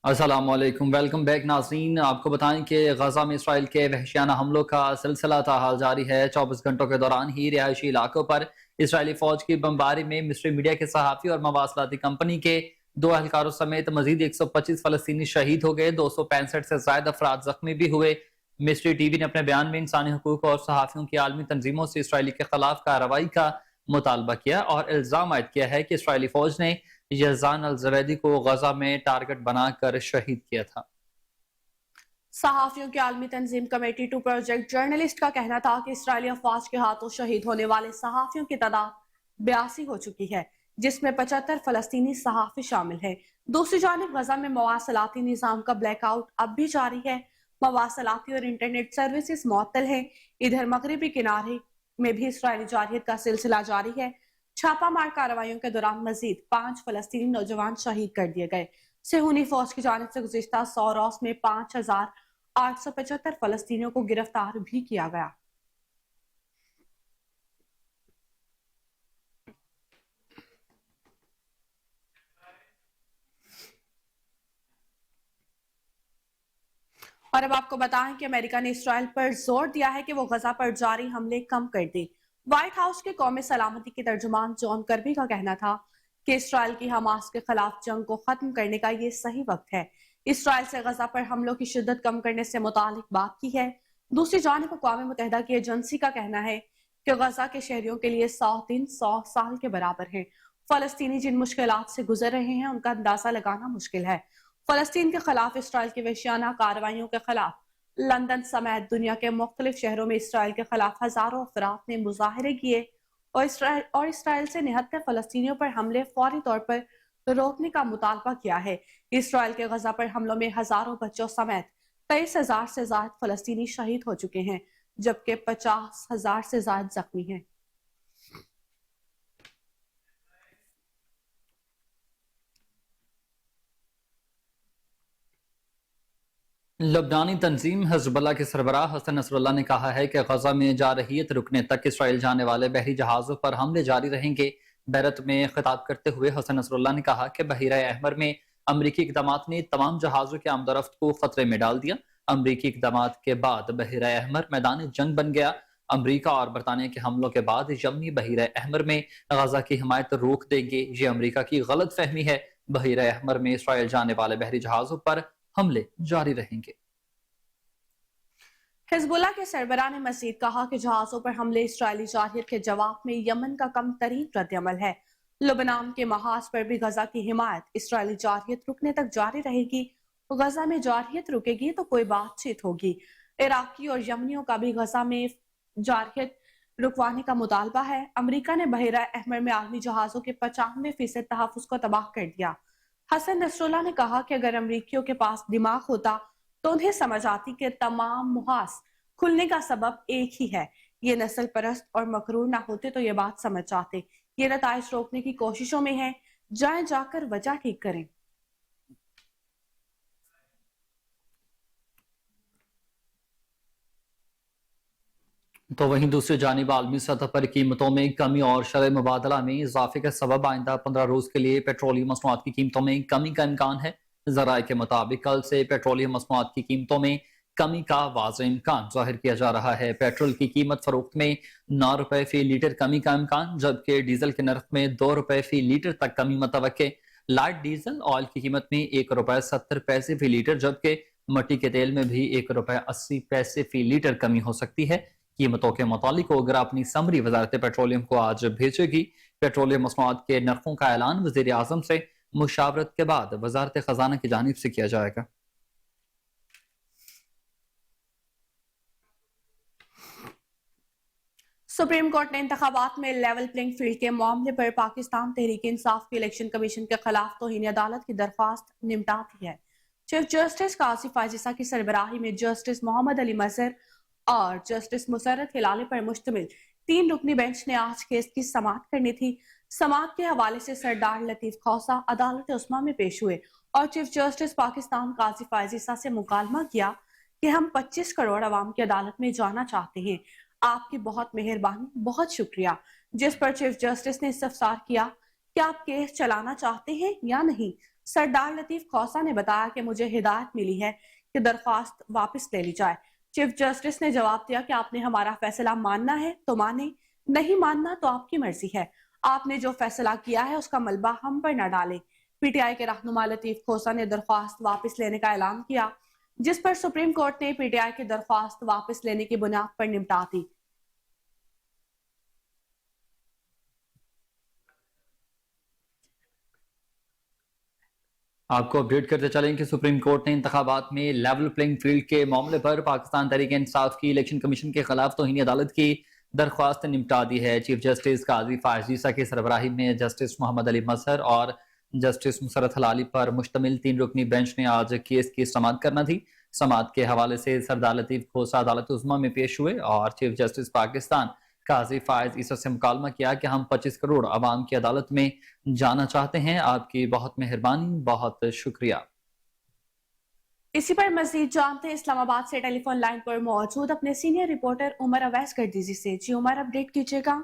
अस्सलाम वालेकुम, welcome back नाज़रीन। आपको बताएं कि गजा में इसराइल के वहशियाना हमलों का सिलसिला ताहाल जारी है। 24 घंटों के दौरान ही रिहायशी इलाकों पर इसराइली फौज की बमबारी में मिस्री मीडिया के सहाफ़ी और मवासलाती कंपनी के 2 एहलकारों समेत मजीद 125 फलस्तीनी शहीद हो गए, 265 से ज्यादा अफराद जख्मी भी हुए। मिस्री टीवी ने अपने बयान में इंसानी हकूक और सहाफ़ियों की आलमी तंजीमों से इसराइली के खिलाफ कार्रवाई का मुतालबा किया और इल्ज़ाम आयद किया है कि इसराइली फौज ने यज़ान अल ज़वैदी को गजा में टारगेट बनाकर शहीद किया था। सहाफियों की आलमी तंजीम कमेटी टू प्रोजेक्ट जर्नलिस्ट का कहना था कि इसराइली अफवाज के हाथों शहीद होने वाले सहाफियों की तादाद 82 हो चुकी है, जिसमें 75 फलस्तीनी सहाफी शामिल है। दूसरी जानिब गजा में मवासलाती निजाम का ब्लैकआउट अब भी जारी है। मवासलाती और इंटरनेट सर्विसेज मुअत्तल है। इधर मगरबी किनारे में भी इसराइली जारहियत का सिलसिला जारी है। छापामार कार्रवाइयों के दौरान मजीद 5 फलस्तीनी नौजवान शहीद कर दिए गए। सेहूनी फौज की जानिब से गुज़िश्ता 100 रोज में 5875 फलस्तीनियों को गिरफ्तार भी किया गया। और अब आपको बताएं कि अमेरिका ने इसराइल पर जोर दिया है कि वो गजा पर जारी हमले कम कर दे। व्हाइट हाउस के कौमी सलामती के तर्जुमान जॉन कर्बी का कहना था कि इसराइल की हमास के खिलाफ जंग को खत्म करने का ये सही वक्त है। इसराइल से गजा पर हमलों की शिद्दत कम करने से मुतालिक बात की है। दूसरी जानिब अक़वाम मुत्तहिदा की एजेंसी का कहना है कि गजा के शहरियों के लिए 100 दिन 100 साल के बराबर है। फलस्तीनी जिन मुश्किलात से गुजर रहे हैं उनका अंदाजा लगाना मुश्किल है। फलस्तीन के खिलाफ इसराइल की वहशियाना कार्रवाइयों के खिलाफ लंदन समेत दुनिया के मुख्तलिफ शहरों में इसराइल के खिलाफ हजारों अफराद ने मुजाहरे किए और इसराइल से 79 फलस्तीनियों पर हमले फौरी तौर पर रोकने का मुतालबा किया है। इसराइल के गजा पर हमलों में हजारों बच्चों समेत 23,000 से ज्यादा फलस्तीनी शहीद हो चुके हैं, जबकि 50,000 से ज्यादा जख्मी हैं। लबनानी तंजीम हिज़्बुल्लाह के सरबराह हसन नसरुल्लाह ने कहा है कि गजा में जारहियत रुकने तक इसराइल जाने वाले बहरी जहाज़ों पर हमले जारी रहेंगे। बैरत में खिताब करते हुए हसन नसरुल्लाह ने कहा कि बहीरा अहमर में अमरीकी इक़दामात ने तमाम जहाज़ों की आमदोरफ्त को खतरे में डाल दिया। अमरीकी इक़दामात के बाद बहीरा अहमर मैदान जंग बन गया। अमरीका और बरतानिया के हमलों के बाद यमनी बहीरा अहमर में गजा की हिमायत रोक देंगे। ये अमरीका की गलत फहमी है। बहीरा अहमर में इसराइल जाने वाले बहरी जहाज़ों पर हमले जारी रहेंगे। हिजबुल्लाह के सरबराह ने मजीद कहा कि जहाजों पर हमले इसराइली जारहियत के जवाब में यमन का कम तरीन रद्दअमल है। लबनान के महाज पर भी गजा की हिमायत इसराइली जारहियत रुकने तक जारी रहेगी। गजा में जारहियत रुकेगी तो कोई बातचीत होगी। इराकी और यमनियों का भी गजा में जारहियत रुकवाने का मुतालबा है। अमरीका ने बहरा अहमर में आलमी जहाजों के 95% तहफ़्फ़ुज़ को तबाह कर दिया। हसन नसरुल्लाह ने कहा कि अगर अमरीकियों के पास दिमाग होता तो उन्हें समझ आती कि तमाम मुहाज खुलने का सबब एक ही है। ये नस्ल परस्त और मकरूर ना होते तो ये बात समझ जाते। ये नताइज रोकने की कोशिशों में है, जाएं जाकर वजह ठीक करें। तो वहीं दूसरी जानिब आलमी सतह पर कीमतों में कमी और शरह मुबादला में इजाफे का सबब आइंदा 15 रोज के लिए पेट्रोलियम मसनूआत की कीमतों में कमी का इम्कान है। जराये के मुताबिक कल से पेट्रोलियम मसनूआत की कीमतों में कमी का वाज़ेह इम्कान जाहिर किया जा रहा है। पेट्रोल की कीमत फरोख्त में 9 रुपए फी लीटर कमी का इम्कान, जबकि डीजल के नर्ख में 2 रुपए फी लीटर तक कमी मुतवक्के। लाइट डीजल ऑयल की कीमत में 1 रुपए 70 पैसे फी लीटर, जबकि मट्टी के तेल में भी 1 रुपए 80 पैसे फी लीटर कमी हो सकती है। कीमतों के मुतालिक अगर अपनी समरी वजारत पेट्रोलियम को आज भेजेगी। पेट्रोलियम मसनूआत के नरखों का ऐलान वज़ीर आज़म से मुशावरत के बाद वजारत खजाना की जानिब से किया जाएगा। सुप्रीम कोर्ट ने इंतखाबात में लेवल प्लेइंग फील्ड के मामले पर पाकिस्तान तहरीक इंसाफ के इलेक्शन कमीशन के खिलाफ तौहीन अदालत की दरख्वास्त निपटा दी है। चीफ जस्टिस कासिफ फायजिसा की सरबराही में जस्टिस मोहम्मद अली मजहर और जस्टिस मुसर्रत हिलाली पर मुश्तमिल 3 रुकनी बेंच ने आज केस की समाअत करनी थी। समाअत के हवाले से सरदार लतीफ खौसा अदालत उस्मा में पेश हुए और चीफ जस्टिस पाकिस्तान कासिफ फायजिसा से मुकालमा किया कि हम 25 करोड़ अवाम की अदालत में जाना चाहते हैं। आपकी बहुत मेहरबानी, बहुत शुक्रिया। जिस पर चीफ जस्टिस ने इस्तफसार किया कि आप केस चलाना चाहते हैं या नहीं। सरदार लतीफ खौसा ने बताया कि मुझे हिदायत मिली है कि दरख्वास्त वापस ले ली जाए। चीफ जस्टिस ने जवाब दिया कि आपने हमारा फैसला मानना है तो माने, नहीं मानना तो आपकी मर्जी है। आपने जो फैसला किया है उसका मलबा हम पर न डालें। पीटीआई के रहनुमा लतीफ खोसा ने दरख्वास्त वापस लेने का ऐलान किया, जिस पर सुप्रीम कोर्ट ने पीटीआई की दरख्वास्त वापस लेने की बुनियाद पर निपटा दी। आपको अपडेट करते चलें कि सुप्रीम कोर्ट ने इंतखाबात में लेवल प्लेइंग फील्ड के मामले पर पाकिस्तान तहरीक इंसाफ की इलेक्शन कमीशन के खिलाफ तौहीन अदालत की दरख्वास्त निपटा दी है। चीफ जस्टिस काजी फायज ईसा की सरबराही में जस्टिस मोहम्मद अली मजहर और जस्टिस मुसरत हलाली पर मुश्तमिल 3 रुकनी बेंच ने आज केस की समाअत करना थी। समाअत के हवाले से सरदार लतीफ खोसा अदालत उज़्मा में पेश हुए और चीफ जस्टिस पाकिस्तान काजी फायज ईसा से मुकालमा किया कि हम 25 करोड़ अवाम की अदालत में जाना चाहते हैं। आपकी बहुत मेहरबानी, बहुत शुक्रिया। इसी पर मजीद जानते हैं इस्लामाबाद से टेलीफोन लाइन पर मौजूद अपने सीनियर रिपोर्टर उमर अवैस गर्दीजी से। जी उमर, अपडेट कीजिएगा।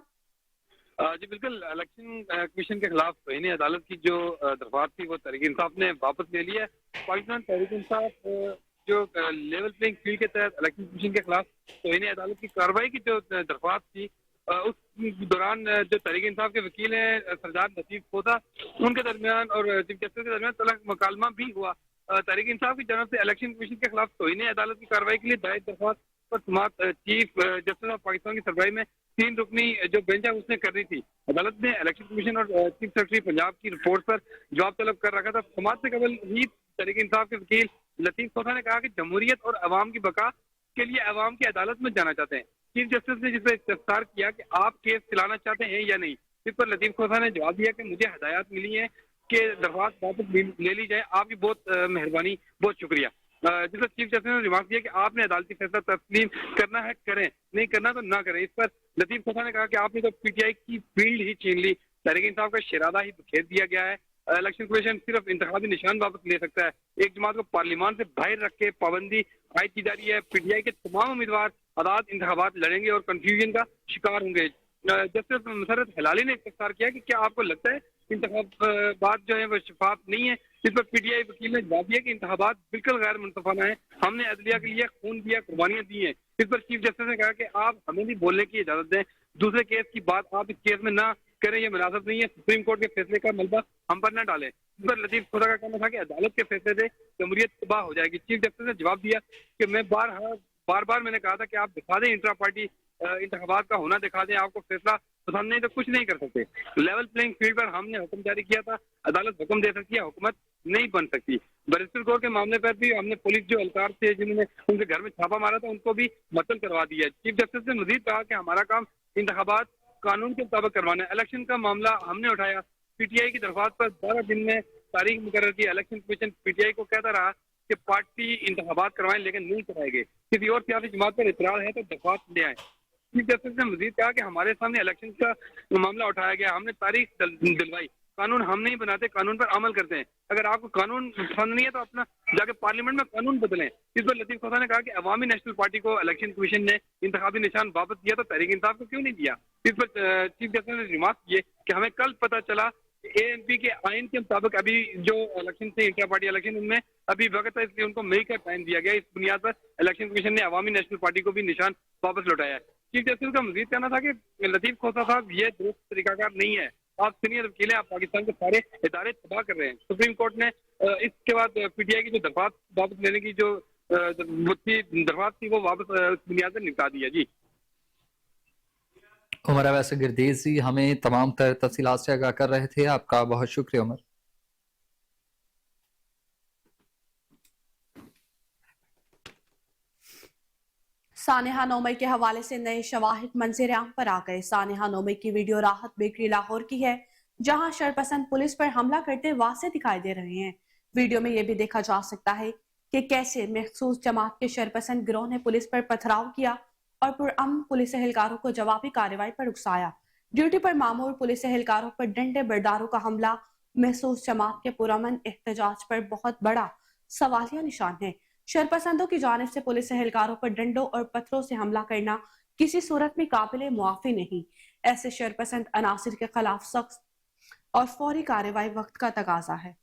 जी बिल्कुल, इलेक्शन कमीशन के खिलाफ तौहीन अदालत की जो दरख्वास्त थी वो तहरीक इंसाफ ने वापस ले ली है। पाकिस्तान तहरीक इंसाफ जो लेवल प्लेइंग फील्ड के तहत इलेक्शन कमीशन के खिलाफ तौहीन अदालत की कार्रवाई की जो दरख्वास्त थी, उस दौरान जो तहरीक इंसाफ के वकील हैं सरदार लतीफ खोसा, उनके दरमियान और चीफ जस्टिस के दरमियान तलब मुकालमा भी हुआ। तहरीक इंसाफ की जानब से इलेक्शन कमीशन के खिलाफ तौहीन अदालत की कार्रवाई के लिए दायर दरख्वास्त पर समाअत चीफ जस्टिस ऑफ पाकिस्तान की सरबराही में 3 रुकनी जो बेंच है उसने करनी थी। अदालत ने इलेक्शन कमीशन और चीफ सेक्रेटरी पंजाब की रिपोर्ट पर जवाब तलब कर रखा था। समाअत से कबल ही तहरीक इंसाफ के वकील लतीफ खोसा ने कहा कि जमहूरियत और अवाम की बका के लिए अवाम की अदालत में जाना चाहते हैं। चीफ जस्टिस ने जिस पर इस्तफसार किया कि आप केस चलाना चाहते हैं या नहीं, इस पर लतीफ खोसा ने जवाब दिया कि मुझे हदायत मिली है कि दरख्वास्त वापस ले ली जाए। आपकी बहुत मेहरबानी, बहुत शुक्रिया। जिस पर चीफ जस्टिस ने रिमार्क दिया कि आपने अदालती फैसला तस्लीम करना है करें, नहीं करना तो ना करें। इस पर लतीफ खोसा ने कहा कि आपने तो पीटीआई की फील्ड ही छीन ली, तहरीक इंसाफ का शरादा ही बिखेर दिया गया है। इलेक्शन कमीशन सिर्फ इंतखाबी निशान वापस ले सकता है। एक जमात को पार्लियामान से बाहर रख के पाबंदी आयद की जा रही है। पीटीआई के तमाम उम्मीदवार आजाद इंतखाबात लड़ेंगे और कंफ्यूजन का शिकार होंगे। जस्टिस मुसरत हलाली ने इस्तफसार किया कि क्या आपको लगता है इंतखाबात जो है वो शफाफ नहीं है? इस पर पीटीआई वकील ने जवाब दिया कि इंतखाबात बिल्कुल गैर मुनसफाना है, हमने अदलिया के लिए खून दिया, कुर्बानियां दी हैं। इस पर चीफ जस्टिस ने कहा कि आप हमें भी बोलने की इजाजत दें, दूसरे केस की बात आप इस केस में ना करें, ये मुनासिब नहीं है। सुप्रीम कोर्ट के फैसले का मलबा हम पर न डालें। इस पर लतीफ खोसा का कहना था कि अदालत के फैसले से जमहूरियत तबाह हो जाएगी। चीफ जस्टिस ने जवाब दिया कि मैं बार बार मैंने कहा था कि आप दिखा दें, इंट्रा पार्टी इंतखाबात का होना दिखा दें, आपको फैसला पसंद नहीं तो कुछ नहीं कर सकते। लेवल प्लेइंग फील्ड पर हमने हुक्म जारी किया था, अदालत हुक्म दे सकती है, हुकूमत नहीं बन सकती। बैरिस्टर कौर के मामले पर भी हमने पुलिस जो एहलकार थे जिन्होंने उनके घर में छापा मारा था उनको भी मुअत्तल करवा दिया। चीफ जस्टिस ने मजीद कहा कि हमारा काम इंतखाबात कानून के मुताबिक करवाना है। इलेक्शन का मामला हमने उठाया, पीटीआई की दरख्वास्त पर 12 दिन में तारीख मुकर्रर की। इलेक्शन कमीशन पीटीआई को कहता रहा कि पार्टी इंतखाबात करवाएं लेकिन नहीं करवाएंगे। किसी और सियासी जमात पर इतराज है तो दरख्वास्त ले आए। चीफ जस्टिस ने मजीद कहा कि हमारे सामने इलेक्शन का मामला उठाया गया, हमने तारीख दिलवाई, कानून हम नहीं बनाते, कानून पर अमल करते हैं। अगर आपको कानून पसंद नहीं है तो अपना जाके पार्लियामेंट में कानून बदलें। इस पर लतीफ खोसा ने कहा कि अवामी नेशनल पार्टी को इलेक्शन कमीशन ने इंतखाबी निशान वापस दिया तो तहरीक इंसाफ को क्यों नहीं दिया। इस पर चीफ जस्टिस ने रिमार्क किए कि हमें कल पता चला एएनपी के आइन के मुताबिक अभी जो इलेक्शन थे इंटर पार्टी इलेक्शन, उनमें अभी वक्त है, इसलिए उनको मई का टाइम दिया गया। इस बुनियाद पर इलेक्शन कमीशन ने अवामी नेशनल पार्टी को भी निशान वापस लौटाया है। चीफ जस्टिस का मजीद कहना था कि लतीफ खोसा साहब ये दुरुस्त तरीकाकार नहीं है, आप सीनियर वकील हैं, आप पाकिस्तान के सारे इदारे तबाह कर रहे हैं। सुप्रीम कोर्ट ने इसके बाद पीटीआई की जो दरख्वास्त वापस लेने की जो दरख्वास्त थी वो वापस बुनियाद पर निपटा दी है। जी उमर अवैस गिरदीजी हमें तमाम तफसीलात से आगाह कर रहे थे। आपका बहुत शुक्रिया उमर। सानेहा नोमई के हवाले से नए शवाहिद मंजर आम पर आ गए। सानेहा नोमई की वीडियो राहत बेकरी लाहौर की है, जहां शरपसंद पुलिस पर हमला करते वासे दिखाई दे रहे हैं। वीडियो में यह भी देखा जा सकता है कि कैसे मखसूस जमात के शरपसंद गिरोह ने पुलिस पर पथराव किया और पुरअमन पुलिस एहलकारों को जवाबी कार्रवाई पर उकसाया। ड्यूटी पर मामूर पुलिस एहलकारों पर डंडे बरदारों का हमला महसूस जमात के पुरअमन एहतजाज पर बहुत बड़ा सवालिया निशान है। शरपसंदों की जानिब से पुलिस एहलकारों पर डंडों और पत्थरों से हमला करना किसी सूरत में काबिले मुआफी नहीं। ऐसे शरपसंद अनासिर के खिलाफ सख्त और फौरी कार्रवाई वक्त का तकाजा है।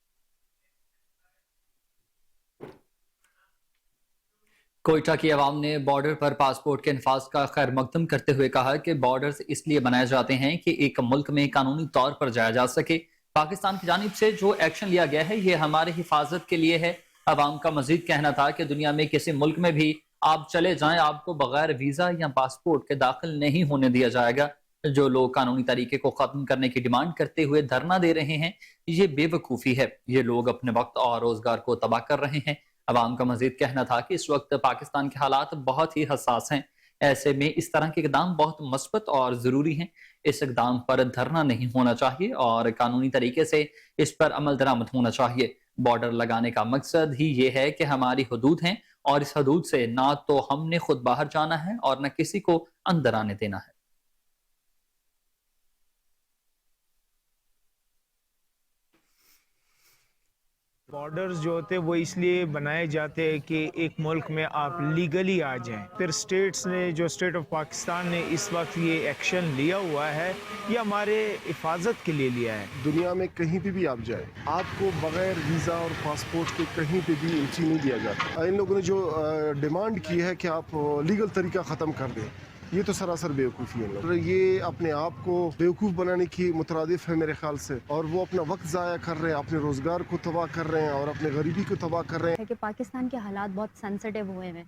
کوئٹہ کی عوام نے بارڈر پر پاسپورٹ کے نفاذ کا خیر مقدم کرتے ہوئے کہا کہ بارڈرز اس لیے بنائے جاتے ہیں کہ ایک ملک میں قانونی طور پر جایا جا سکے۔ پاکستان کی جانب سے جو ایکشن لیا گیا ہے یہ ہماری حفاظت کے لیے ہے۔ عوام کا مزید کہنا تھا کہ دنیا میں کسی ملک میں بھی آپ چلے جائیں، آپ کو بغیر ویزا یا پاسپورٹ کے داخل نہیں ہونے دیا جائے گا۔ جو لوگ قانونی طریقے کو ختم کرنے کی ڈیمانڈ کرتے ہوئے دھرنا دے رہے ہیں یہ بے وقوفی ہے، یہ لوگ اپنے وقت اور روزگار کو تباہ کر رہے ہیں۔ عوام کا مزید کہنا تھا کہ اس وقت پاکستان کے حالات بہت ہی حساس ہیں، ایسے میں اس طرح کے اقدام بہت مثبت اور ضروری ہیں۔ اس اقدام پر دھرنا نہیں ہونا چاہیے اور قانونی طریقے سے اس پر عمل درآمد ہونا چاہیے۔ بارڈر لگانے کا مقصد ہی یہ ہے کہ ہماری حدود ہیں اور اس حدود سے نہ تو ہم نے خود باہر جانا ہے اور نہ کسی کو اندر آنے دینا ہے۔ بارڈرز جو ہوتے ہیں وہ اس لیے بنائے جاتے ہیں کہ ایک ملک میں آپ لیگلی آ جائیں۔ پھر اسٹیٹس نے، جو اسٹیٹ آف پاکستان نے اس وقت یہ ایکشن لیا ہوا ہے، یہ ہمارے حفاظت کے لیے لیا ہے۔ دنیا میں کہیں پہ بھی آپ جائیں، آپ کو بغیر ویزا اور پاسپورٹ کے کہیں پہ بھی انٹری نہیں دیا جاتا۔ ان لوگوں نے جو ڈیمانڈ کی ہے کہ آپ لیگل طریقہ ختم کر دیں، یہ تو سراسر بیوقوفی ہے۔ یہ اپنے آپ کو بیوقوف بنانے کی مترادف ہے میرے خیال سے، اور وہ اپنا وقت ضائع کر رہے ہیں، اپنے روزگار کو تباہ کر رہے ہیں اور اپنے غریبی کو تباہ کر رہے ہیں۔ کہ پاکستان کے حالات بہت سینسٹیو ہوئے ہیں،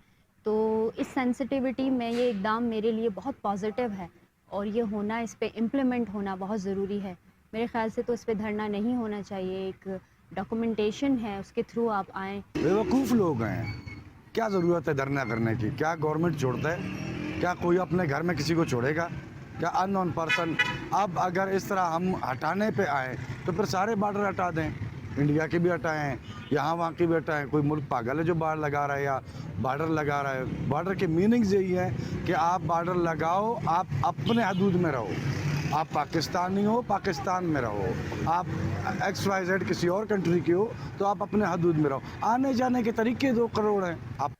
تو اس سینسٹیوٹی میں یہ اقدام میرے لیے بہت پازیٹیو ہے اور یہ ہونا، اس پہ امپلیمنٹ ہونا بہت ضروری ہے۔ میرے خیال سے تو اس پہ دھرنا نہیں ہونا چاہیے، ایک ڈاکومنٹیشن ہے اس کے تھرو آپ آئیں۔ بیوقوف لوگ ہیں، کیا ضرورت ہے دھرنا کرنے کی؟ کیا گورنمنٹ چھوڑتا ہے؟ کیا کوئی اپنے گھر میں کسی کو چھوڑے گا؟ کیا ان نون پرسن؟ اب اگر اس طرح ہم ہٹانے پہ آئیں تو پھر سارے بارڈر ہٹا دیں، انڈیا کے بھی ہٹائیں، یہاں وہاں کے بھی ہٹائیں۔ کوئی ملک پاگل ہے جو باہر لگا رہا ہے یا بارڈر لگا رہا ہے؟ بارڈر کے میننگز یہی ہے کہ آپ بارڈر لگاؤ، آپ اپنے حدود میں رہو، آپ پاکستانی ہو پاکستان میں رہو، آپ ایکس وائی زیڈ کسی اور کنٹری کے ہو تو آپ اپنے حدود میں رہو۔ آنے جانے کے طریقے 2 کروڑ ہیں۔ آپ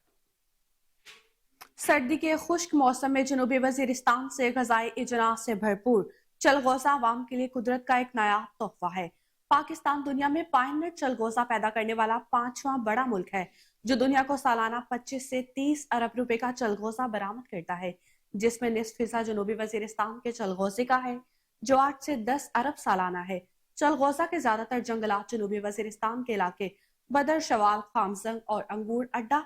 سردی کے خشک موسم میں جنوبی وزیرستان سے غذائی اجناس سے بھرپور چلغوزہ عوام کے لیے قدرت کا ایک نیا تحفہ ہے۔ پاکستان دنیا میں پائن نٹ چلغوزہ پیدا کرنے والا 5واں بڑا ملک ہے، جو دنیا کو سالانہ 25 سے 30 ارب روپے کا چلغوزہ برآمد کرتا ہے، جس میں نصف حصہ جنوبی وزیرستان کے چلغوزے کا ہے، جو 8 سے 10 ارب سالانہ ہے۔ چلغوزہ کے زیادہ تر جنگلات جنوبی وزیرستان کے علاقے بدر شوال، خامزنگ اور انگور اڈا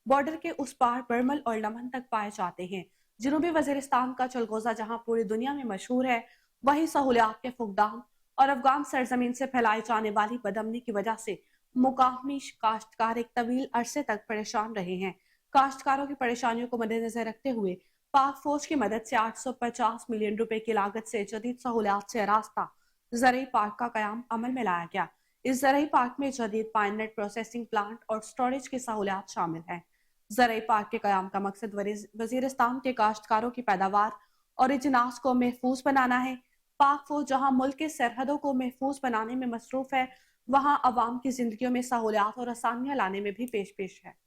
بارڈر کے اس پار برمل اور لمن تک پائے جاتے ہیں۔ جنوبی وزیرستان کا چلغوزہ جہاں پوری دنیا میں مشہور ہے، وہی سہولیات کے فقدان اور افغان سرزمین سے پھیلائی جانے والی بدامنی کی وجہ سے مقامی کاشتکار ایک طویل عرصے تک پریشان رہے ہیں۔ کاشتکاروں کی پریشانیوں کو مد نظر رکھتے ہوئے پاک فوج کی مدد سے 850 ملین روپے کی لاگت سے جدید سہولیات سے آراستہ زرعی پارک کا قیام عمل میں لایا گیا۔ اس زرعی پارک میں جدید پائن نٹ پروسیسنگ پلانٹ اور سٹوریج کی سہولیات شامل ہیں۔ زرعی پارک کے قیام کا مقصد وزیرستان کے کاشتکاروں کی پیداوار اور اجناس کو محفوظ بنانا ہے۔ پاک فوج جہاں ملک کے سرحدوں کو محفوظ بنانے میں مصروف ہے، وہاں عوام کی زندگیوں میں سہولیات اور آسانیاں لانے میں بھی پیش ہے۔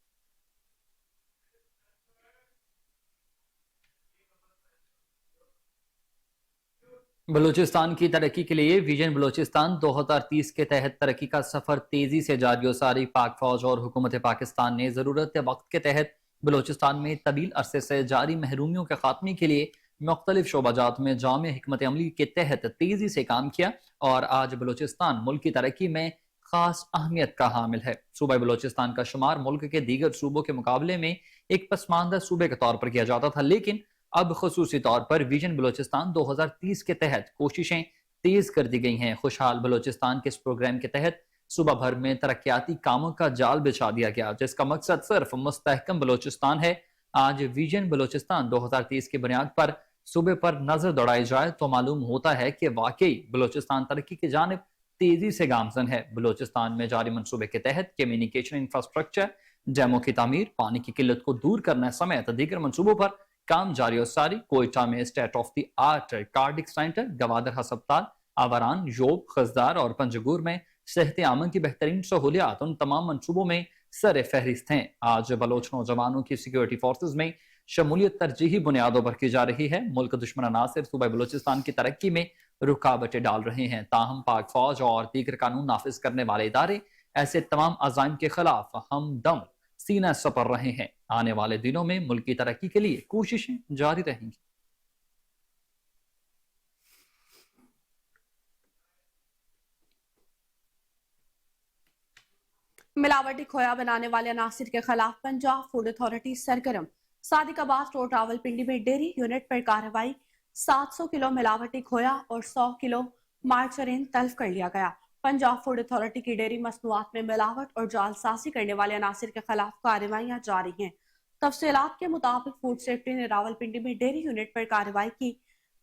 بلوچستان کی ترقی کے لیے ویژن بلوچستان 2030 کے تحت ترقی کا سفر تیزی سے جاری و ساری۔ پاک فوج اور حکومت پاکستان نے ضرورت وقت کے تحت بلوچستان میں طویل عرصے سے جاری محرومیوں کے خاتمے کے لیے مختلف شعبہ جات میں جامع حکمت عملی کے تحت تیزی سے کام کیا، اور آج بلوچستان ملک کی ترقی میں خاص اہمیت کا حامل ہے۔ صوبہ بلوچستان کا شمار ملک کے دیگر صوبوں کے مقابلے میں ایک پسماندہ صوبے کے طور پر کیا جاتا تھا، لیکن اب خصوصی طور پر ویژن بلوچستان 2030 کے تحت کوششیں تیز کر دی گئی ہیں۔ خوشحال بلوچستان کے اس پروگرام کے تحت صوبہ بھر میں ترقیاتی کاموں کا جال بچھا دیا گیا، جس کا مقصد صرف مستحکم بلوچستان ہے۔ آج ویژن بلوچستان 2030 کی بنیاد پر صوبے پر نظر دوڑائی جائے تو معلوم ہوتا ہے کہ واقعی بلوچستان ترقی کی جانب تیزی سے گامزن ہے۔ بلوچستان میں جاری منصوبے کے تحت کمیونیکیشن انفراسٹرکچر، ڈیموں کی تعمیر، پانی کی قلت کو دور کرنے سمیت دیگر منصوبوں پر کام جاری و ساری۔ کوئٹہ میں state of the art cardiac centre, Gwadar ہسپتال، آوران، یوب، خزدار اور پنجگور میں صحت عامہ کی بہترین سہولیات ان تمام منصوبوں میں سر فہرست ہیں۔ آج بلوچ نوجوانوں کی سیکیورٹی فورسز میں شمولیت ترجیحی بنیادوں پر کی جا رہی ہے۔ ملک دشمن عناصر صوبہ بلوچستان کی ترقی میں رکاوٹیں ڈال رہے ہیں، تاہم پاک فوج اور دیگر قانون نافذ کرنے والے ادارے ایسے تمام عزائم کے خلاف ہم دم सीना सपर रहे हैं। आने वाले दिनों में मुल्क की तरक्की के लिए कोशिशें जारी रहेंगी। मिलावटी खोया बनाने वाले अनासिर के खिलाफ पंजाब फूड अथॉरिटी सरगर्म। सादिकाबाद रोड रावलपिंडी में डेयरी यूनिट पर कार्रवाई। 700 किलो मिलावटी खोया और 100 किलो मार्जरीन तल्फ कर लिया गया। पंजाब फूड अथॉरिटी की डेयरी मसनूआत में मिलावट और जालसाजी करने वाले अनासिर के खिलाफ कार्रवाइयां जारी हैं। तफसीलात के मुताबिक फूड सेफ्टी ने रावलपिंडी में डेयरी यूनिट पर कार्रवाई की।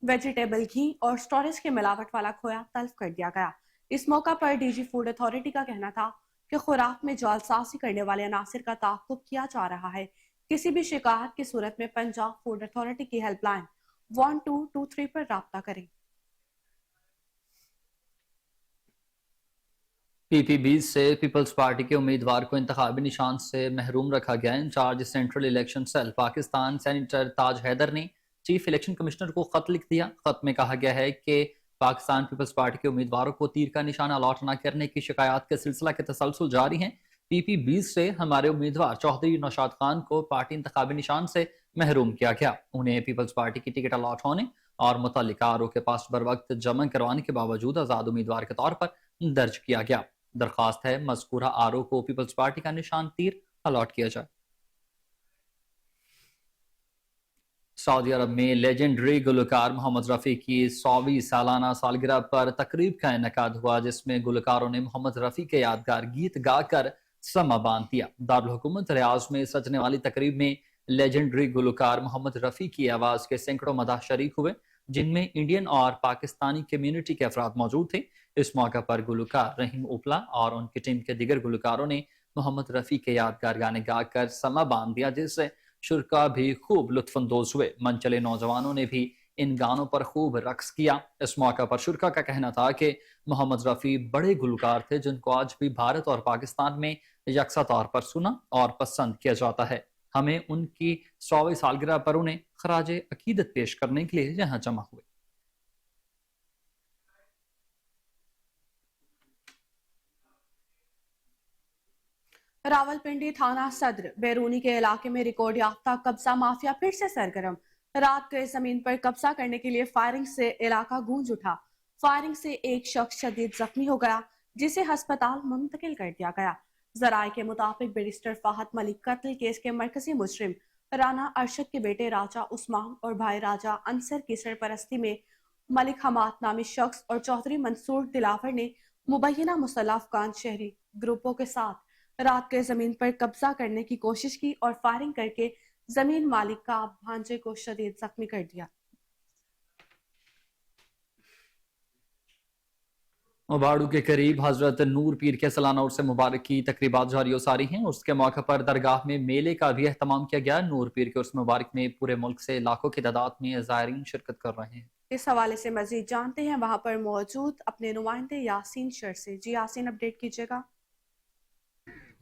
वेजिटेबल घी और स्टोरेज के मिलावट वाला खोया तल्फ कर दिया गया। इस मौका पर डीजी फूड अथॉरिटी का कहना था कि खुराक में जालसाजी करने वाले अनासिर का ताक़ुब किया जा रहा है। किसी भी शिकायत की सूरत में पंजाब फूड अथॉरिटी की हेल्पलाइन 1223 पर राब्ता करें। PPB से पीपल्स पार्टी के उम्मीदवार को इंतखाबी निशान से महरूम रखा गया। Incharge central election cell Pakistan senator Taj Haider ने चीफ इलेक्शन कमिश्नर को खत लिख दिया। खत में कहा गया है कि पाकिस्तान पीपल्स पार्टी के उम्मीदवारों को तीर का निशान अलॉट न करने की शिकायत के सिलसिला के तसलसल जारी हैं। PPB से हमारे उम्मीदवार चौधरी नौशाद खान को पार्टी इंतखाबी निशान से महरूम किया गया। उन्हें पीपल्स पार्टी की टिकट अलॉट होने और मुतल्लिका आरओ के पास बर वक्त जमा करवाने के बावजूद आज़ाद उम्मीदवार के तौर पर दर्ज किया गया। दरख्वास्त है मज़कूरा आरओ को पीपल्स पार्टी का निशान तीर अलॉट किया जाए। सऊदी अरब में लेजेंडरी गुलकार मोहम्मद रफ़ी की 100वीं सालाना सालगिरह पर तकरीब का इनेकाद हुआ, जिसमें गुलकारों ने मोहम्मद रफ़ी के यादगार गीत गाकर समा बांध दिया। दारुल हुकूमत रियाज में सजने वाली तकरीब में लेजेंडरी गुलकार मोहम्मद रफ़ी की आवाज़ के सैकड़ों मदाह शरीक हुए, जिनमें इंडियन और पाकिस्तानी कम्युनिटी के अफराद मौजूद थे। इस मौका पर गुलकार रहीम उपला और उनकी टीम के दीगर गुलकारों ने मोहम्मद रफ़ी के यादगार गाने गाकर समा बांध दिया, जिससे शुरका भी खूब लुत्फानंदोज हुए। मंचले नौजवानों ने भी इन गानों पर खूब रक्स किया। इस मौका पर शुरका का कहना था कि मोहम्मद रफ़ी बड़े गुलकार थे, जिनको आज भी भारत और पाकिस्तान में यकसा तौर पर सुना और पसंद किया जाता है। हमें उनकी 100वीं सालगिरह पर उन्हें खराज अकीदत पेश करने के लिए यहाँ जमा हुए। रावलपिंडी थाना सदर बैरूनी के इलाके में रिकॉर्ड याफ्ता कब्जा माफिया फिर से सरगर्म। रात गए जमीन पर कब्जा करने के लिए फायरिंग से इलाका गूंज उठा। फायरिंग से एक शख्स शदीद जख्मी हो गया, जिसे अस्पताल मुंतकिल कर दिया गया। जराये के मुताबिक बैरिस्टर फाहद मलिक कत्ल केस के मरकजी मुजरिम राना अरशद के बेटे राजा उस्मान और भाई राजा अंसर की सरपरस्ती में मलिक हमाद नामी शख्स और चौधरी मंसूर दिलावर ने मुबैना मुसल्लह अफगान शहरी ग्रुपों के साथ रात के जमीन पर कब्जा करने की कोशिश की और फायरिंग करके जमीन मालिक का भांजे को शदीद जख्मी कर दिया। उबाड़ू के करीब हजरत नूर पीर के सालाना उर्स मुबारक की तकरीबात जारी हो सारी हैं। उसके मौके पर दरगाह में मेले का भी एहतमाम किया गया। नूर पीर के उर्स मुबारक में पूरे मुल्क से लाखों की तादाद में ज़ायरीन शिरकत कर रहे हैं। इस हवाले से मजीद जानते हैं वहां पर मौजूद अपने नुमाइंदे यासीन शर से। जी यासीन, अपडेट कीजिएगा।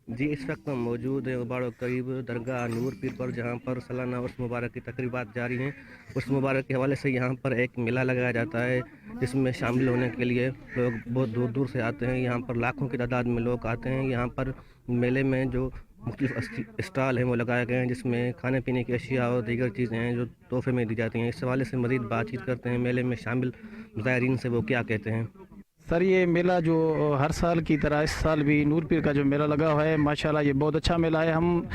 जी, इस वक्त हम मौजूद हैं उबाड़ो करीब दरगाह नूर पीर पर, जहाँ पर सालाना उर्स मुबारक की तकरीबात जारी हैं। उर्स मुबारक के हवाले से यहाँ पर एक मेला लगाया जाता है, जिसमें शामिल होने के लिए लोग बहुत दूर दूर से आते हैं। यहाँ पर लाखों की तादाद में लोग आते हैं। यहाँ पर मेले में जो मुख्तलिफ स्टॉल हैं वो लगाए गए हैं, जिसमें खाने पीने की अशिया और दीगर चीज़ें हैं जो तोहफे में दी जाती हैं। इस हवाले से मज़ीद बातचीत करते हैं मेले में शामिल ज़ायरीन से, वो क्या कहते हैं। सर, ये मेला जो हर साल की तरह इस साल भी नूर पीर का जो मेला लगा हुआ है, माशाल्लाह ये बहुत अच्छा मेला है। हम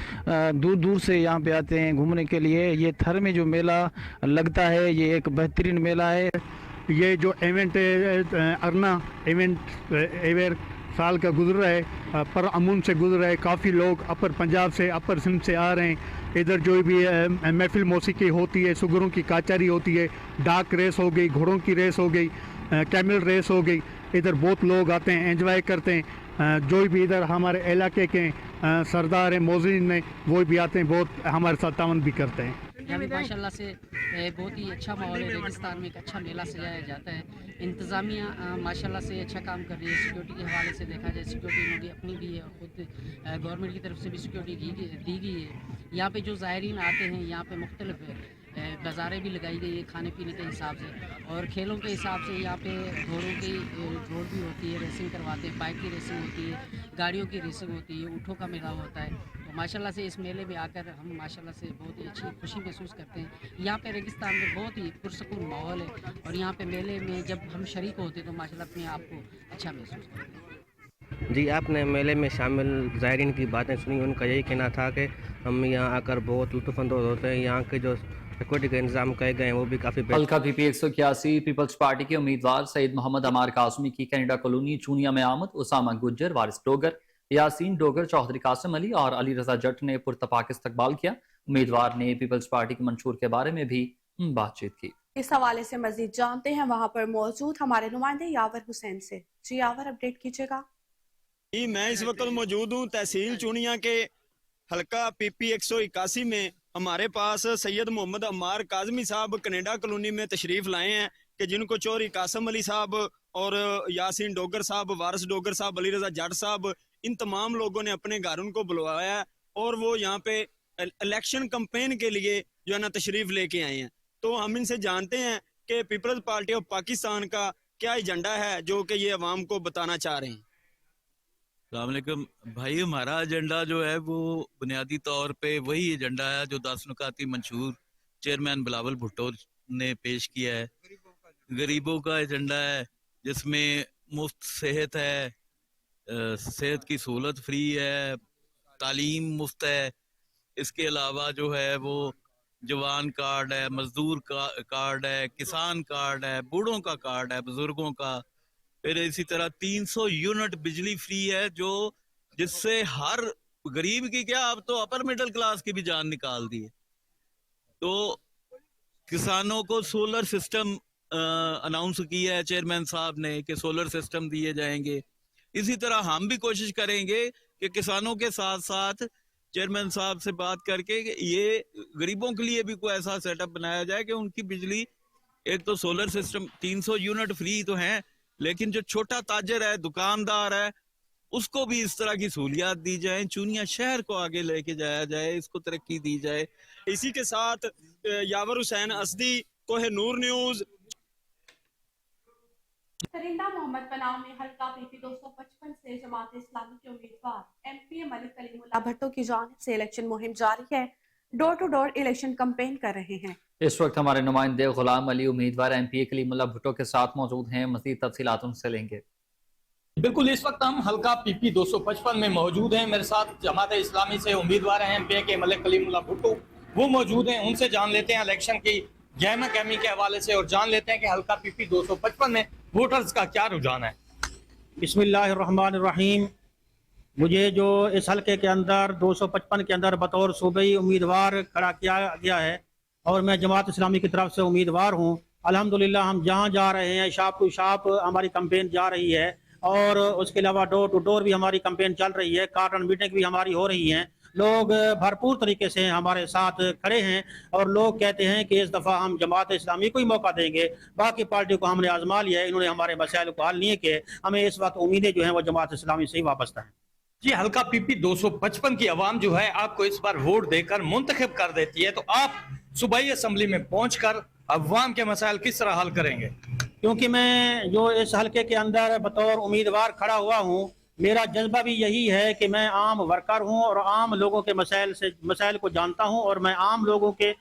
दूर दूर से यहाँ पे आते हैं घूमने के लिए। ये थर में जो मेला लगता है ये एक बेहतरीन मेला है। ये जो इवेंट अरना इवेंट साल का गुजर रहा है, पर अमून से गुजर रहा है। काफ़ी लोग अपर पंजाब से, अपर सिंध से आ रहे हैं। इधर जो भी महफिल मौसीकी होती है, सुगरों की काचारी होती है, डाक रेस हो गई, घोड़ों की रेस हो गई, कैमल रेस हो गई। इधर बहुत लोग आते हैं, एंजॉय करते हैं। जो भी इधर हमारे इलाके के सरदार हैं, मोज़िन हैं, वो भी आते हैं, बहुत हमारे साथ तावन भी करते हैं। यहाँ भी माशाल्लाह से बहुत ही अच्छा माहौल है। रेगिस्तान में एक अच्छा मेला सजाया जाता है। इंतज़ामिया माशाल्लाह से अच्छा काम कर रही है। सिक्योरिटी के हवाले से देखा जाए, सिक्योरिटी इनकी अपनी भी है और ख़ुद गवर्नमेंट की तरफ से भी सिक्योरिटी दी गई है। यहाँ पे जो ज़ायरीन आते हैं, यहाँ पे मुख्तलिफ बाज़ारें भी लगाई गई है खाने पीने के हिसाब से, और खेलों के हिसाब से यहाँ पे घोड़ों की दौड़ भी होती है, रेसिंग करवाते हैं, बाइक की रेसिंग होती है, गाड़ियों की रेसिंग होती है, ऊँटों का मेला होता है। तो माशाल्लाह से इस मेले में आकर हम माशाल्लाह से बहुत ही अच्छी खुशी महसूस करते हैं। यहाँ पे रेगिस्तान में बहुत ही पुरसकून माहौल है और यहाँ पे मेले में जब हम शरीक होते हैं तो माशाल्लाह अपने आप को अच्छा महसूस करते हैं। जी, आपने मेले में शामिल ज़ायरीन की बातें सुनी, उनका यही कहना था कि हम यहाँ आकर बहुत लुत्फ़अंदोज़ होते हैं। यहाँ के जो सिक्योरिटी के इंतजाम किए गए हैं वो भी काफ़ी बेहतर। हल्का पीपी 181 पीपल्स पार्टी के उम्मीदवार सईद मोहम्मद अमार काज़मी की कनाडा कॉलोनी चूनिया में आमद। उसामा गुज्जर, वारिस डोगर, यासीन डोगर, चौधरी कासिम अली और अली रजा जट ने पुरतपाक इस्तकबाल किया। उम्मीदवार ने पीपल्स पार्टी के मंशूर के बारे में भी बातचीत की। इस हवाले से मजीद जानते हैं वहाँ पर मौजूद हमारे नुमाइंदे यावर हुसैन से। जी यावर, अपडेट कीजिएगा। जी, मैं इस वक्त मौजूद हूँ तहसील चूनिया के हल्का पीपी 181 में। हमारे पास सैयद मोहम्मद अम्मार काज़मी साहब कनाडा कॉलोनी में तशरीफ लाए हैं कि जिनको चौधरी कासिम अली साहब और यासीन डोगर साहब, वारिस डोगर साहब, अली रजा जट साहब, इन तमाम लोगों ने अपने घर उनको बुलवाया है और वो यहाँ पे इलेक्शन कैंपेन के लिए जो है ना तशरीफ लेके आए हैं। तो हम इनसे जानते हैं कि पीपल्स पार्टी ऑफ पाकिस्तान का क्या एजेंडा है जो कि ये अवाम को बताना चाह रहे हैं। अस्सलामुअलैकुम भाई, हमारा एजेंडा जो है वो बुनियादी तौर पे वही एजेंडा है जो 10 नुकाती मंशूर चेयरमैन बिलावल भुट्टो ने पेश किया है। गरीबों का एजेंडा है जिसमें मुफ्त सेहत है, सेहत की सहूलत फ्री है, तालीम मुफ्त है। इसके अलावा जो है वो जवान कार्ड है, मजदूर का कार्ड है, किसान कार्ड है, बूढ़ों का कार्ड है, बुजुर्गों का। फिर इसी तरह 300 यूनिट बिजली फ्री है जो जिससे हर गरीब की क्या, अब तो अपर मिडिल क्लास की भी जान निकाल दी है। तो किसानों को सोलर सिस्टम अनाउंस किया है चेयरमैन साहब ने कि सोलर सिस्टम दिए जाएंगे। इसी तरह हम भी कोशिश करेंगे कि किसानों के साथ साथ चेयरमैन साहब से बात करके ये गरीबों के लिए भी कोई ऐसा सेटअप बनाया जाए कि उनकी बिजली, एक तो सोलर सिस्टम 300 यूनिट फ्री तो हैं, लेकिन जो छोटा ताजर है, दुकानदार है, उसको भी इस तरह की सहूलियात दी जाए। चूनिया शहर को आगे लेके जाया जाए, इसको तरक्की दी जाए। इसी के साथ यावर हुसैन असदी, कोहिनूर न्यूज। परिंदा मोहम्मद पनाव में हल्का पीपी 255 से जमात इस्लामी के उम्मीदवार एमपी मलिक कलीमुल्लाह भट्टो की जानिब से इलेक्शन मुहिम जारी है। Door to door election campaign कर रहे हैं। इस वक्त हमारे नुमाइंदे गुलाम अली उम्मीदवार एमपी कलीमुल्लाह भुट्टो के साथ मौजूद हैं। मज़ीद तफसीलात उनसे लेंगे। बिल्कुल, इस वक्त हम हल्का पीपी 255 में मौजूद हैं। मेरे साथ जमात इस्लामी से उम्मीदवार हैं एमपी के मलिक कलीमुल्लाह भुट्टो, वो मौजूद हैं। उनसे जान लेते हैं इलेक्शन की गहमा गहमी के हवाले से और जान लेते हैं कि हल्का पीपी 255 में वोटर्स का क्या रुझान है। बिस्मिल्लाहिर्रहमानिर्रहीम। मुझे जो इस हल्के के अंदर 255 के अंदर बतौर सूबाई उम्मीदवार खड़ा किया गया है और मैं जमात इस्लामी की तरफ से उम्मीदवार हूँ। अल्हम्दुलिल्लाह हम जहाँ जा रहे हैं शॉप टू शॉप हमारी कैंपेन जा रही है और उसके अलावा डोर टू डोर भी हमारी कैंपेन चल रही है। कार्टन मीटिंग भी हमारी हो रही हैं। लोग भरपूर तरीके से हमारे साथ खड़े हैं और लोग कहते हैं कि इस दफ़ा हम जमात इस्लामी को ही मौका देंगे, बाकी पार्टी को हमने आजमा लिया है, इन्होंने हमारे मसाइल को हल नहीं किए। हमें इस वक्त उम्मीदें जो हैं वो जमात इस्लामी से ही वाबस्ता हैं। जी, हल्का पीपी 255 की आवाम जो है आपको इस बार वोट देकर मुंतखब कर देती है, तो आप सूबाई असम्बली में पहुंचकर अवाम के मसाइल किस तरह हल करेंगे? क्योंकि मैं जो इस हल्के के अंदर बतौर उम्मीदवार खड़ा हुआ हूँ, मेरा जज्बा भी यही है कि मैं आम वर्कर हूँ और आम लोगों के मसाइल को जानता हूँ और मैं आम लोगों के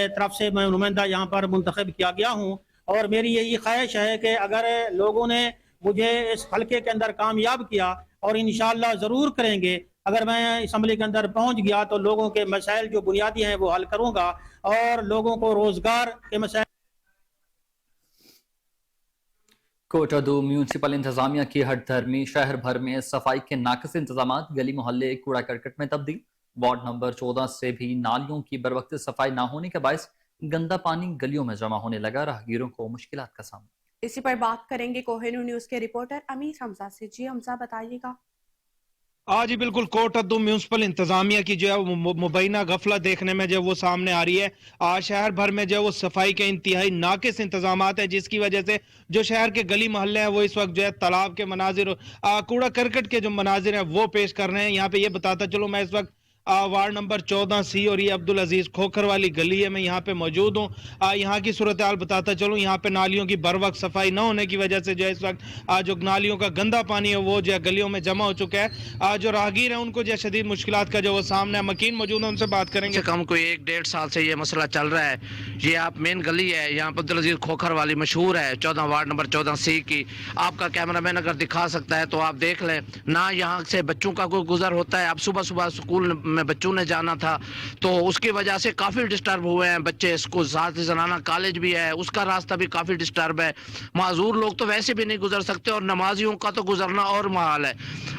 तरफ से मैं नुमाइंदा यहाँ पर मुंतखब किया गया हूँ। और मेरी यही ख्वाहिश है कि अगर लोगों ने मुझे इस हल्के के अंदर कामयाब किया, और इंशाअल्लाह ज़रूर करेंगे, अगर मैं असम्बली के अंदर पहुँच गया तो लोगों के मसाइल जो बुनियादी हैं वो हल करूँगा और लोगों को रोज़गार के मसाइल। कोटादू म्यूनसिपल इंतजामिया की हटधर्मी, शहर भर में सफाई के नाक़िस इंतजाम, गली मोहल्ले कूड़ा करकट में तब्दील। वार्ड नंबर 14 से भी नालियों की बरवक्त सफाई ना होने के बायस गंदा पानी गलियों में जमा होने लगा, राहगीरों को मुश्किलात का सामना। इसी पर बात करेंगे कोहिनूर न्यूज के रिपोर्टर अमीर हमजा से। जी हमजा, बताइएगा। आज ही बिल्कुल कोटादू म्यूनसिपल इंतजामिया की जो है मुबैना गफलत देखने में जो वो सामने आ रही है। आज शहर भर में जो वो सफाई के इंतहाई नाकिस इंतजाम है, जिसकी वजह से जो शहर के गली मोहल्ले हैं वो इस वक्त जो है तालाब के मनाजिर, कूड़ा करकट के जो मनाजिर हैं वो पेश कर रहे हैं। यहाँ पे ये बताता चलो, मैं इस वक्त वार्ड नंबर 14C और ये अब्दुल अजीज खोखर वाली गली है। मैं यहाँ पे मौजूद हूँ। यहाँ की सूरत हाल बताता चलूँ। यहाँ पे नालियों की बर वक्त सफाई न होने की वजह से जो है इस वक्त जो नालियों का गंदा पानी है वो जो है गलियों में जमा हो चुका है। जो राहगीर है उनको जो है शदीद मुश्किलात का जो वो सामने है। मकीन मौजूद है, उनसे बात करेंगे। कम कोई 1-1.5 साल से ये मसला चल रहा है। ये आप मेन गली है, यहाँ पर अब्दुल अजीज खोखर वाली मशहूर है, 14 वार्ड नंबर 14C की। आपका कैमरामैन अगर दिखा सकता है तो आप देख लें ना, यहाँ से बच्चों का कोई गुजर होता है। अब सुबह सुबह स्कूल में बच्चों ने जाना था तो उसकी वजह से काफ़ी डिस्टर्ब हुए हैं बच्चे। इसको साथ ही जनाना कॉलेज भी है, उसका रास्ता भी काफ़ी डिस्टर्ब है। माजूर लोग तो वैसे भी नहीं गुजर सकते और नमाजियों का तो गुजरना और महाल है।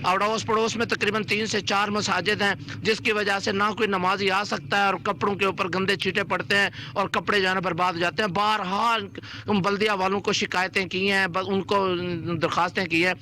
अड़ोस पड़ोस में तकरीबन 3 से 4 मसाजिद हैं, जिसकी वजह से ना कोई नमाजी आ सकता है और कपड़ों के ऊपर गंदे छींटे पड़ते हैं और कपड़े जाना बर्बाद हो जाते हैं। बारहाल बल्दिया वालों को शिकायतें की हैं, उनको दरखास्तें की हैं।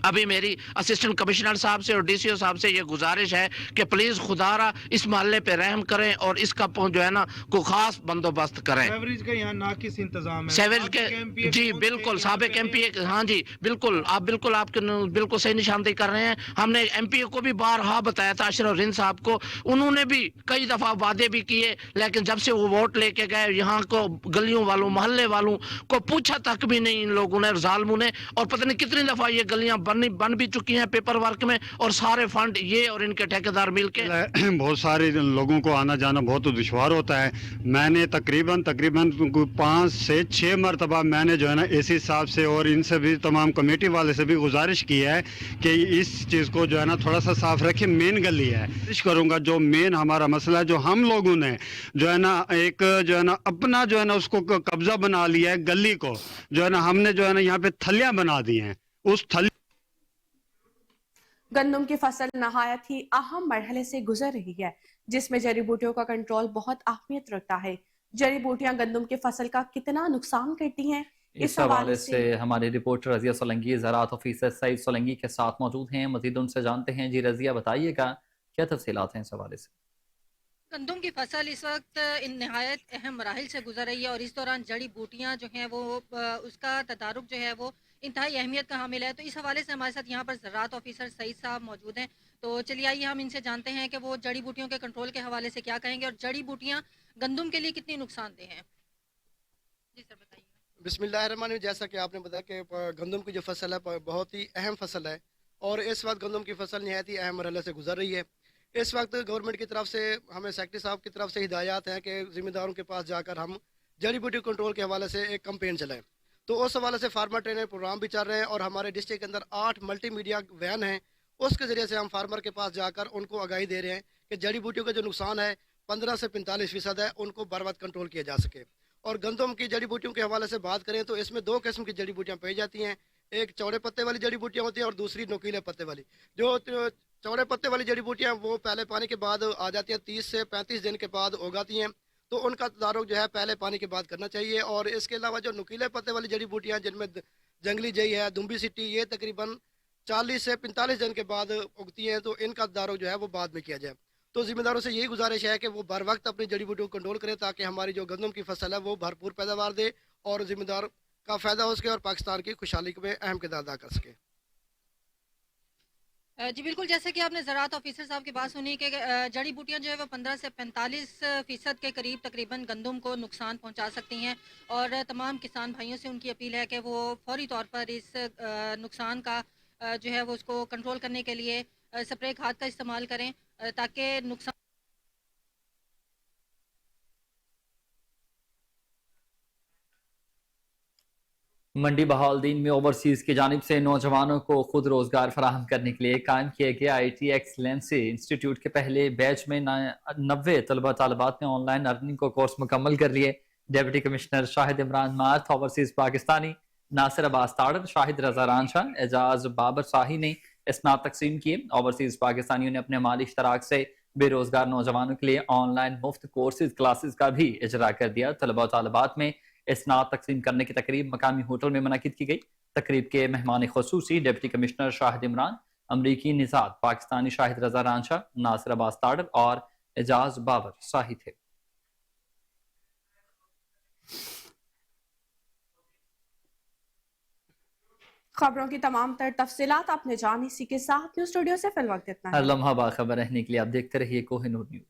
अभी मेरी असिस्टेंट कमिश्नर साहब से और डीसीओ साहब से ये गुजारिश है कि प्लीज़ खुदारा इस मोहल्ले पे रहम करें और इसका जो है ना को खास बंदोबस्त करें। सेवरेज का यहाँ नाकिस इंतजाम है। सेवरेज के जी बिल्कुल साबिक एमपीए, हाँ जी बिल्कुल, आप आपके बिल्कुल सही निशानदेही कर रहे हैं। हमने एमपीए को भी बारहा बताया था, अशरफ रिंद साहब को, उन्होंने भी कई दफ़ा वादे भी किए, लेकिन जब से वो वोट लेके गए यहाँ को गलियों वालों मोहल्ले वालों को पूछा तक भी नहीं इन लोगों ने, जालिमों ने। और पता नहीं कितनी दफ़ा ये गलियाँ बन भी चुकी हैं पेपर वर्क में और सारे फंड ये और इनके ठेकेदार मिलके। बहुत सारे लोगों को आना जाना बहुत दुश्वार होता है। मैंने तकरीबन 5 से 6 मरतबा मैंने जो है ना एसी साहब से और इनसे भी तमाम कमेटी वाले से भी गुजारिश की है कि इस चीज़ को जो है ना थोड़ा सा साफ रखें। मेन गली है, कोशिश करूँगा जो मेन हमारा मसला है, जो हम लोगों ने जो है ना एक जो है ना अपना जो है ना उसको कब्जा बना लिया है गली को, जो है ना हमने जो है ना यहाँ पे थलियाँ बना दी हैं। उस थली गंदम की फसल नहायत ही अहम मरहले से गुजर रही है, जिसमें जड़ी बूटियों का कंट्रोल बहुत अहमियत रखता है। जड़ी बूटियां गंदम की फसल का कितना नुकसान करती हैं, इस हवाले से हमारे रिपोर्टर रजिया सोलंकी ज़राअत ऑफिसर सईद सोलंकी के साथ मौजूद हैं। मजीद उनसे जानते हैं। जी रजिया, बताइएगा क्या तफसीलात हैं इस हवाले से। गंदम की फसल इस वक्त इन नहायत अहम मराहिल से गुजर रही है और इस दौरान जड़ी बूटियाँ जो हैं वो उसका तदारुक जो है वो इंतहाई अहमियत का हामिल है। तो इस हवाले से हमारे साथ यहाँ पर ज़राअत ऑफिसर सईद साहब मौजूद हैं। तो चलिए आइए हम इनसे जानते हैं कि वो जड़ी बूटियों के कंट्रोल के हवाले से क्या कहेंगे और जड़ी बूटियाँ गंदम के लिए कितनी नुकसानदेह हैं। जी सर बताइए। बिस्मिल्लाहिर्रहमानिर्रहीम। जैसा कि आपने बताया कि गंदम की जो फसल है बहुत ही अहम फसल है और इस वक्त गंदम की फसल नहायत ही अहम मरहले से गुजर रही है। इस वक्त गवर्नमेंट की तरफ से हमें सेक्रेटरी साहब की तरफ से हिदायत हैं कि ज़िम्मेदारों के पास जाकर हम जड़ी बूटी कंट्रोल के हवाले से एक कैंपेन चलाएं। तो उस हवाले से फार्मर ट्रेनिंग प्रोग्राम भी चल रहे हैं और हमारे डिस्ट्रिक्ट के अंदर 8 मल्टीमीडिया वैन हैं, उसके ज़रिए से हम फार्मर के पास जाकर उनको आगाही दे रहे हैं कि जड़ी बूटियों का जो नुकसान है 15 से 45% है, उनको बर वक्त कंट्रोल किया जा सके। और गंदम की जड़ी बूटियों के हवाले से बात करें तो इसमें 2 किस्म की जड़ी बूटियाँ पाई जाती हैं। एक चौड़े पत्ते वाली जड़ी बूटियाँ होती हैं और दूसरी नोकीले पत्ते वाली। जो चौड़े पत्ते वाली जड़ी बूटियाँ वो पहले पानी के बाद आ जाती हैं, 30 से 35 दिन के बाद उगाती हैं, तो उनका तदारुक जो है पहले पानी के बाद करना चाहिए। और इसके अलावा जो नुकीले पत्ते वाली जड़ी बूटियाँ जिनमें जंगली जई है, दुम्बी सिट्टी, ये तकरीबन 40 से 45 दिन के बाद उगती हैं, तो इनका तदारुक जो है वो बाद में किया जाए। तो ज़िम्मेदारों से यही गुजारिश है कि वो बर वक्त अपनी जड़ी बूटियों को कंट्रोल करें ताकि हमारी जो गंदम की फसल है वो भरपूर पैदावार दे और ज़िम्मेदार का फ़ायदा हो सके और पाकिस्तान की खुशहाली में अहम किरदार अदा कर सके। जी बिल्कुल, जैसे कि आपने ज़राअत ऑफिसर साहब की बात सुनी कि जड़ी बूटियाँ जो है वो 15 से 45% के करीब तकरीबन गंदम को नुकसान पहुंचा सकती हैं और तमाम किसान भाइयों से उनकी अपील है कि वो फौरी तौर पर इस नुकसान का जो है वो उसको कंट्रोल करने के लिए स्प्रे खाद का इस्तेमाल करें ताकि नुकसान। मंडी बहाउद्दीन में ओवरसीज की जानिब से नौजवानों को खुद रोजगार फराहम करने के लिए कायम किया गया IT एक्सलेंसी इंस्टीट्यूट के पहले बैच में 90 तलबा तालिबात ने ऑनलाइन अर्निंग को कोर्स मुकम्मल कर लिए। Deputy commissioner Shahid Imran Marth, overseas Pakistani Nasir Abbas Tarar, Shahid Raza Ranjha, Ejaz Babar Shahi ने इसनाद तकसीम किए। ओवरसीज पाकिस्तानियों ने अपने माली इश्तराक से बेरोजगार नौजवानों के लिए ऑनलाइन मुफ्त कोर्सेज क्लासेज का भी इजरा कर दिया। तलबा तालिबात में इसनाद तकसीम करने की तकरीब मकामी होटल में मुनक़िद की गई। तकरीब के मेहमान ख़ुसूसी डिप्टी कमिश्नर शाहिद इमरान, अमरीकी निज़ाद पाकिस्तानी शाहिद रजा रांझा, नासिर अब्बास ताड़र और एजाज बाबर शाही थे। खबरों की तमाम तर तफसीलात आपने जानी, इसी के साथ न्यूज़ स्टूडियो से फिल वक्त इतना हर है। लम्हा बाखबर रहने के लिए आप देखते रहिए कोहिनूर न्यूज़।